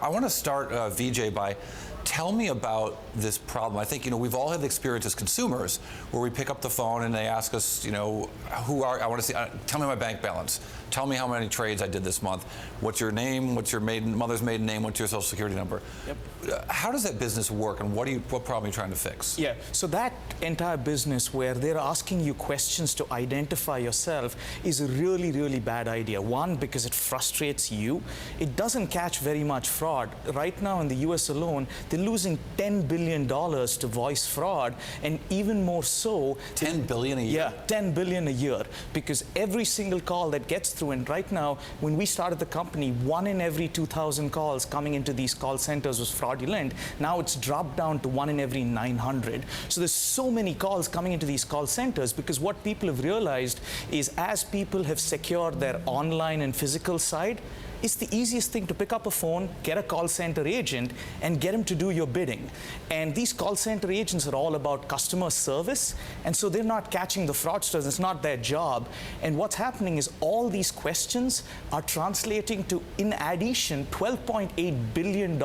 I want to start, Vijay, by tell me about this problem. I think, we've all had the experience as consumers where we pick up the phone and they ask us, I want to see, tell me my bank balance. Tell me how many trades I did this month. What's your name? What's your mother's maiden name? What's your social security number? Yep. How does that business work, and what problem are you trying to fix? Yeah, so that entire business where they're asking you questions to identify yourself is a really, really bad idea. One, because it frustrates you. It doesn't catch very much fraud. Right now in the US alone, they're losing $10 billion to voice fraud, and even more so. $10 billion a year? Yeah, $10 billion a year, because every single call that gets through, and right now, when we started the company, 1 in every 2,000 calls coming into these call centers was fraudulent. Now it's dropped down to 1 in every 900. So there's so many calls coming into these call centers, because what people have realized is as people have secured their online and physical side, it's the easiest thing to pick up a phone, get a call center agent, and get him to do your bidding. And these call center agents are all about customer service, and so they're not catching the fraudsters. It's not their job. And what's happening is all these questions are translating to, in addition, $12.8 billion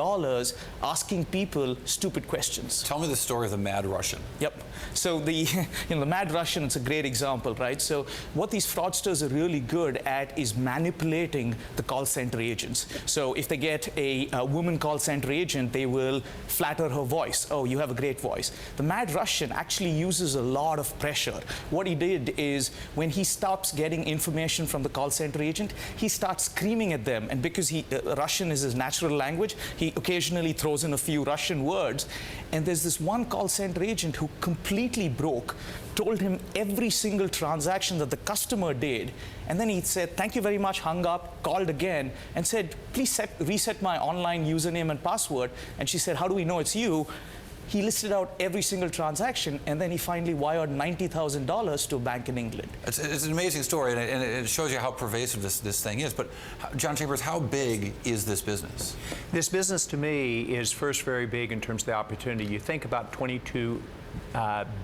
asking people stupid questions. Tell me the story of the Mad Russian. Yep. So the Mad Russian, it's a great example, right? So what these fraudsters are really good at is manipulating the call center agents. So if they get a woman call center agent, they will flatter her voice. Oh, you have a great voice. The Mad Russian actually uses a lot of pressure. What he did is, when he stops getting information from the call center agent, he starts screaming at them. And because Russian is his natural language, he occasionally throws in a few Russian words. And there's this one call center agent who completely broke, told him every single transaction that the customer did, and then he said, thank you very much, hung up, called again, and said, please reset my online username and password. And she said, how do we know it's you? He listed out every single transaction, and then he finally wired $90,000 to a bank in England. It's an amazing story, and it shows you how pervasive this thing is. But John Chambers, how big is this business? This business, to me, is first very big in terms of the opportunity. You think about $22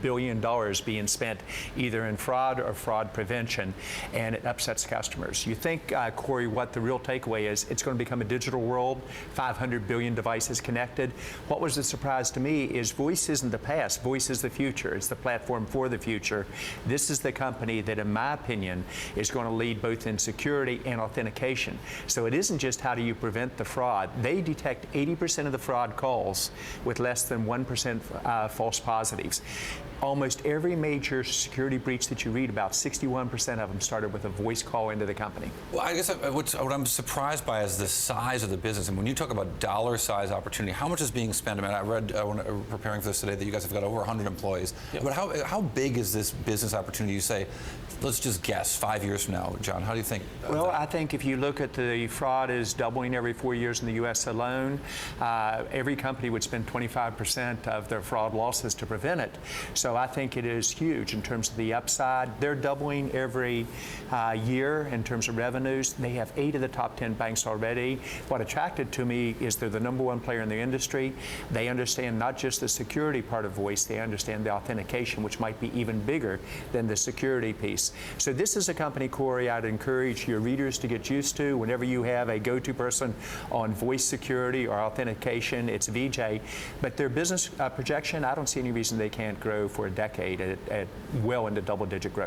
billion being spent either in fraud or fraud prevention, and it upsets customers. You think, Cory, what the real takeaway is? It's going to become a digital world, 500 billion devices connected. What was the surprise to me is voice isn't the past, voice is the future. It's the platform for the future. This is the company that, in my opinion, is going to lead both in security and authentication. So it isn't just how do you prevent the fraud. They detect 80% of the fraud calls with less than 1% false positives. Almost every major security breach that you read about, 61% of them started with a voice call into the company. Well, I guess what I'm surprised by is the size of the business. And when you talk about dollar size opportunity, how much is being spent? I mean, I read when preparing for this today that you guys have got over 100 employees. Yeah. But how big is this business opportunity? You say, let's just guess, 5 years from now, John, how do you think? Well, I think if you look at the fraud is doubling every 4 years in the U.S. alone, every company would spend 25% of their fraud losses to prevent it. So I think it is huge in terms of the upside. They're doubling every year in terms of revenues. They have 8 of the top 10 banks already. What attracted to me is they're the #1 player in the industry. They understand not just the security part of voice, they understand the authentication, which might be even bigger than the security piece. So this is a company, Cory, I'd encourage your readers to get used to. Whenever you have a go-to person on voice security or authentication, it's Vijay. But their business projection, I don't see any reason they can't grow for a decade at well into double-digit growth.